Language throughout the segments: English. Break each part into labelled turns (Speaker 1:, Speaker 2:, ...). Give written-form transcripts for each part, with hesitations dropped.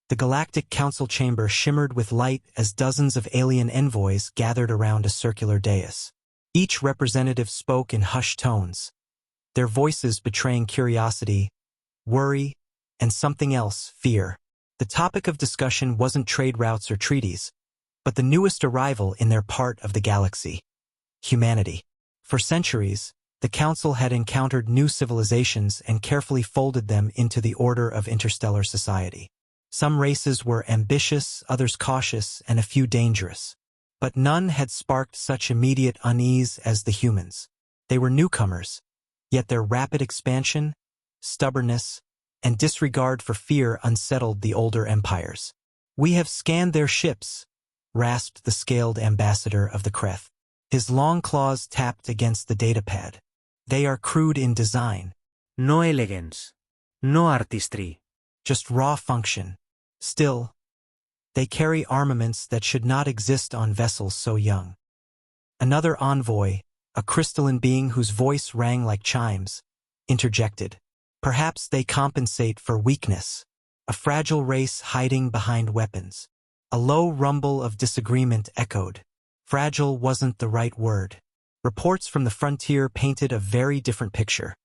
Speaker 1: The Galactic Council chamber shimmered with light as dozens of alien envoys gathered around a circular dais. Each representative spoke in hushed tones, their voices betraying curiosity, worry, and something else, fear. The topic of discussion wasn't trade routes or treaties, but the newest arrival in their part of the galaxy, humanity. For centuries, the Council had encountered new civilizations and carefully folded them into the order of interstellar society. Some races were ambitious, others cautious, and a few dangerous. But none had sparked such immediate unease as the humans. They were newcomers, yet their rapid expansion, stubbornness, and disregard for fear unsettled the older empires. "We have scanned their ships," rasped the scaled ambassador of the Kreth. His long claws tapped against the datapad. "They are crude in design.
Speaker 2: No elegance. No artistry.
Speaker 1: Just raw function. Still, they carry armaments that should not exist on vessels so young." Another envoy, a crystalline being whose voice rang like chimes, interjected. "Perhaps they compensate for weakness, a fragile race hiding behind weapons." A low rumble of disagreement echoed. Fragile wasn't the right word. Reports from the frontier painted a very different picture.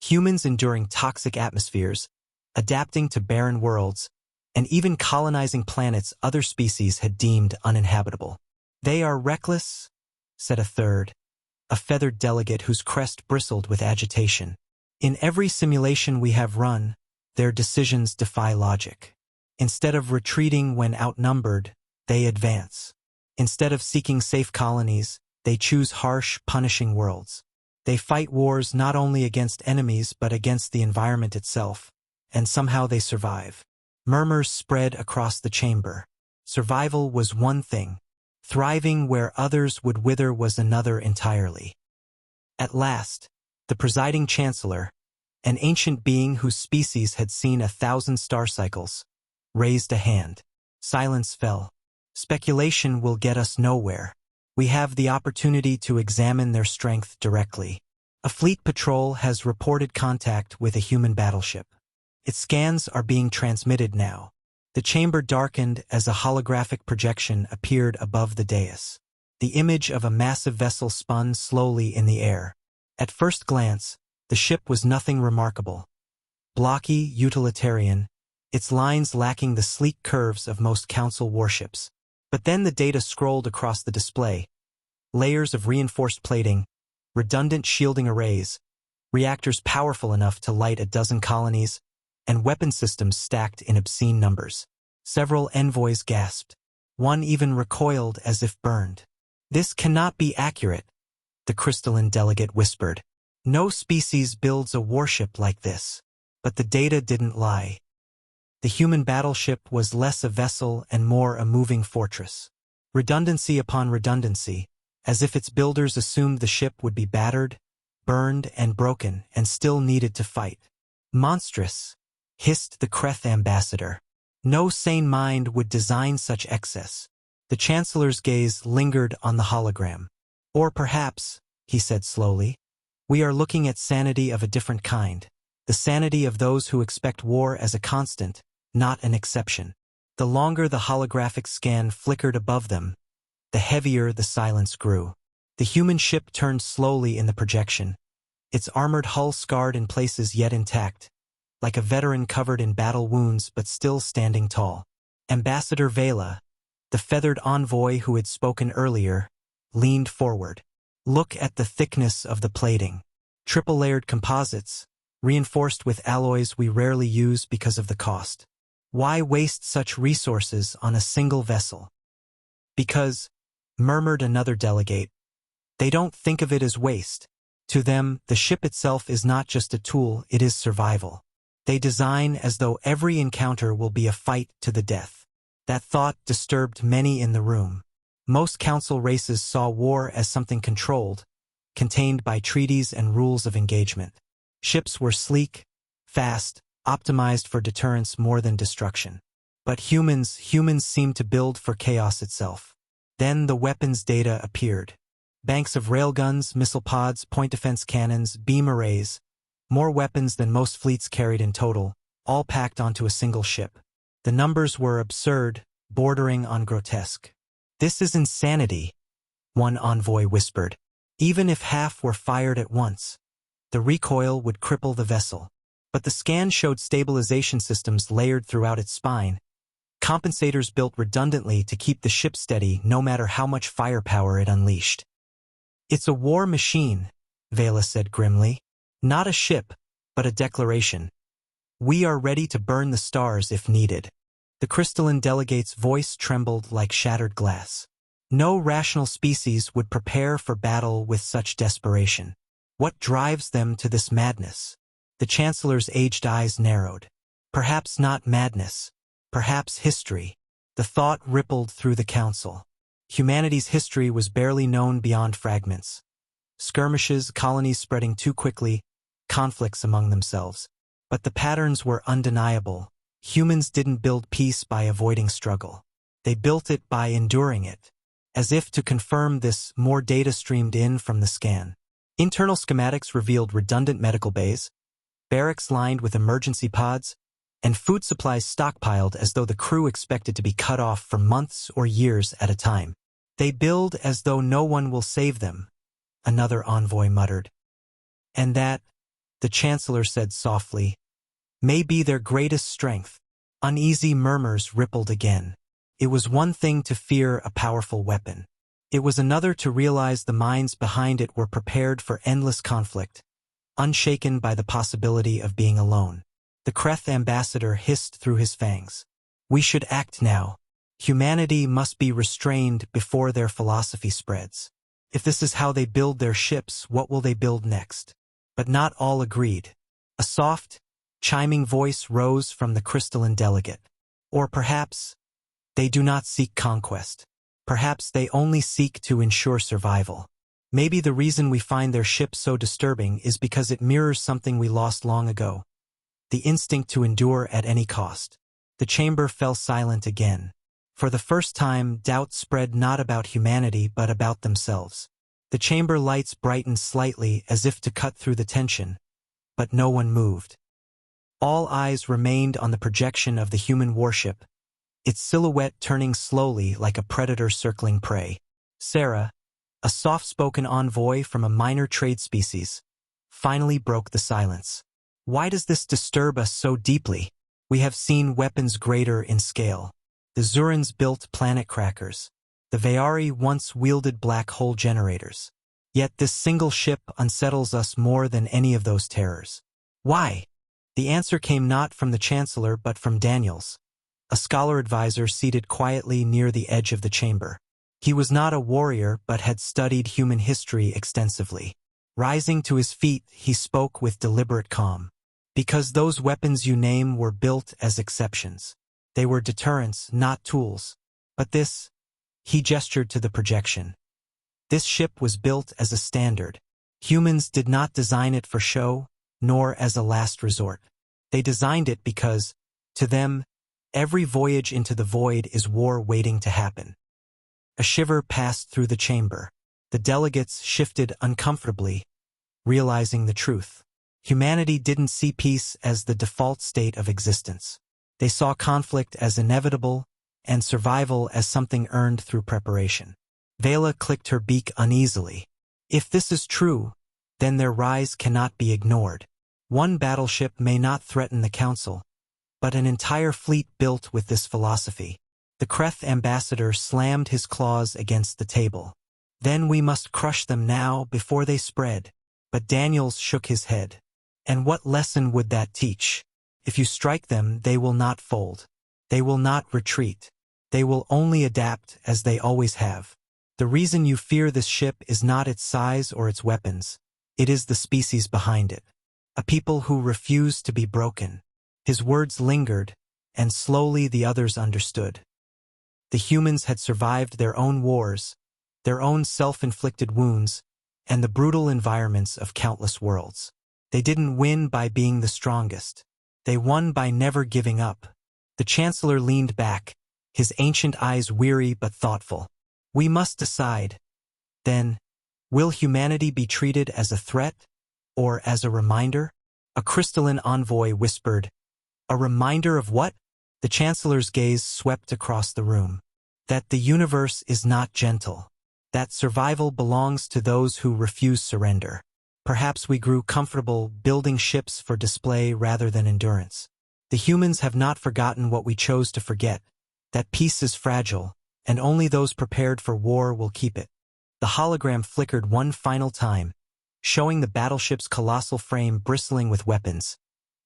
Speaker 1: Humans enduring toxic atmospheres, adapting to barren worlds, and even colonizing planets other species had deemed uninhabitable. "They are reckless," said a third, a feathered delegate whose crest bristled with agitation. "In every simulation we have run, their decisions defy logic. Instead of retreating when outnumbered, they advance. Instead of seeking safe colonies, they choose harsh, punishing worlds. They fight wars not only against enemies but against the environment itself, and somehow they survive." Murmurs spread across the chamber. Survival was one thing. Thriving where others would wither was another entirely. At last, the presiding chancellor, an ancient being whose species had seen 1,000 star cycles, raised a hand. Silence fell. "Speculation will get us nowhere. We have the opportunity to examine their strength directly. A fleet patrol has reported contact with a human battleship. Its scans are being transmitted now." The chamber darkened as a holographic projection appeared above the dais. The image of a massive vessel spun slowly in the air. At first glance, the ship was nothing remarkable. Blocky, utilitarian, its lines lacking the sleek curves of most Council warships. But then the data scrolled across the display. Layers of reinforced plating, redundant shielding arrays, reactors powerful enough to light a dozen colonies, and weapon systems stacked in obscene numbers. Several envoys gasped. One even recoiled as if burned. "This cannot be accurate," the crystalline delegate whispered. "No species builds a warship like this." But the data didn't lie. The human battleship was less a vessel and more a moving fortress. Redundancy upon redundancy, as if its builders assumed the ship would be battered, burned, and broken, and still needed to fight. "Monstrous," hissed the Kreth ambassador. "No sane mind would design such excess." The chancellor's gaze lingered on the hologram. "Or perhaps," he said slowly, "we are looking at sanity of a different kind. The sanity of those who expect war as a constant, not an exception." The longer the holographic scan flickered above them, the heavier the silence grew. The human ship turned slowly in the projection, its armored hull scarred in places yet intact, like a veteran covered in battle wounds but still standing tall. Ambassador Vela, the feathered envoy who had spoken earlier, leaned forward. "Look at the thickness of the plating. Triple-layered composites, reinforced with alloys we rarely use because of the cost. Why waste such resources on a single vessel?" "Because," murmured another delegate, "they don't think of it as waste. To them, the ship itself is not just a tool, it is survival. They design as though every encounter will be a fight to the death." That thought disturbed many in the room. Most Council races saw war as something controlled, contained by treaties and rules of engagement. Ships were sleek, fast, optimized for deterrence more than destruction. But humans seemed to build for chaos itself. Then the weapons data appeared. Banks of railguns, missile pods, point defense cannons, beam arrays, more weapons than most fleets carried in total, all packed onto a single ship. The numbers were absurd, bordering on grotesque. "This is insanity," one envoy whispered. "Even if half were fired at once, the recoil would cripple the vessel." But the scan showed stabilization systems layered throughout its spine, compensators built redundantly to keep the ship steady no matter how much firepower it unleashed. "It's a war machine," Vela said grimly. "Not a ship, but a declaration. We are ready to burn the stars if needed." The crystalline delegate's voice trembled like shattered glass. No rational species would prepare for battle with such desperation. What drives them to this madness? The Chancellor's aged eyes narrowed. Perhaps not madness. Perhaps history. The thought rippled through the council. Humanity's history was barely known beyond fragments. Skirmishes, colonies spreading too quickly, conflicts among themselves. But the patterns were undeniable. Humans didn't build peace by avoiding struggle. They built it by enduring it. As if to confirm this, more data streamed in from the scan. Internal schematics revealed redundant medical bays, barracks lined with emergency pods, and food supplies stockpiled as though the crew expected to be cut off for months or years at a time. "They build as though no one will save them," another envoy muttered. "And that," the Chancellor said softly, "may be their greatest strength." Uneasy murmurs rippled again. It was one thing to fear a powerful weapon. It was another to realize the minds behind it were prepared for endless conflict, unshaken by the possibility of being alone. The Kreth ambassador hissed through his fangs. "We should act now. Humanity must be restrained before their philosophy spreads. If this is how they build their ships, what will they build next?" But not all agreed. A soft, chiming voice rose from the crystalline delegate. "Or perhaps they do not seek conquest. Perhaps they only seek to ensure survival. Maybe the reason we find their ship so disturbing is because it mirrors something we lost long ago. The instinct to endure at any cost." The chamber fell silent again. For the first time, doubt spread not about humanity but about themselves. The chamber lights brightened slightly as if to cut through the tension, but no one moved. All eyes remained on the projection of the human warship, its silhouette turning slowly like a predator circling prey. Sarah, a soft-spoken envoy from a minor trade species, finally broke the silence. "Why does this disturb us so deeply? We have seen weapons greater in scale. The Zurans built planet crackers. The Veari once wielded black hole generators. Yet this single ship unsettles us more than any of those terrors. Why?" The answer came not from the Chancellor but from Daniels, a scholar advisor seated quietly near the edge of the chamber. He was not a warrior but had studied human history extensively. Rising to his feet, he spoke with deliberate calm. "Because those weapons you name were built as exceptions. They were deterrents, not tools. But this," he gestured to the projection, "this ship was built as a standard. Humans did not design it for show, nor as a last resort. They designed it because, to them, every voyage into the void is war waiting to happen." A shiver passed through the chamber. The delegates shifted uncomfortably, realizing the truth. Humanity didn't see peace as the default state of existence. They saw conflict as inevitable and survival as something earned through preparation. Vela clicked her beak uneasily. If this is true, then their rise cannot be ignored. One battleship may not threaten the Council, but an entire fleet built with this philosophy. The Kreth ambassador slammed his claws against the table. "Then we must crush them now before they spread." But Daniels shook his head. "And what lesson would that teach? If you strike them, they will not fold. They will not retreat. They will only adapt as they always have. The reason you fear this ship is not its size or its weapons. It is the species behind it. A people who refuse to be broken." His words lingered, and slowly the others understood. The humans had survived their own wars, their own self-inflicted wounds, and the brutal environments of countless worlds. They didn't win by being the strongest. They won by never giving up. The Chancellor leaned back, his ancient eyes weary but thoughtful. "We must decide. Then, will humanity be treated as a threat, or as a reminder?" A crystalline envoy whispered. "A reminder of what?" The Chancellor's gaze swept across the room. That the universe is not gentle. That survival belongs to those who refuse surrender. Perhaps we grew comfortable building ships for display rather than endurance. The humans have not forgotten what we chose to forget, that peace is fragile, and only those prepared for war will keep it. The hologram flickered one final time, showing the battleship's colossal frame bristling with weapons,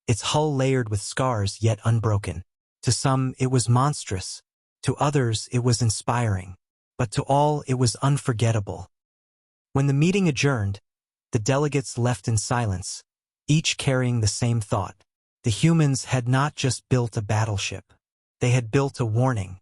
Speaker 1: its hull layered with scars yet unbroken. To some, it was monstrous. To others, it was inspiring. But to all, it was unforgettable. When the meeting adjourned, the delegates left in silence, each carrying the same thought. The humans had not just built a battleship. They had built a warning.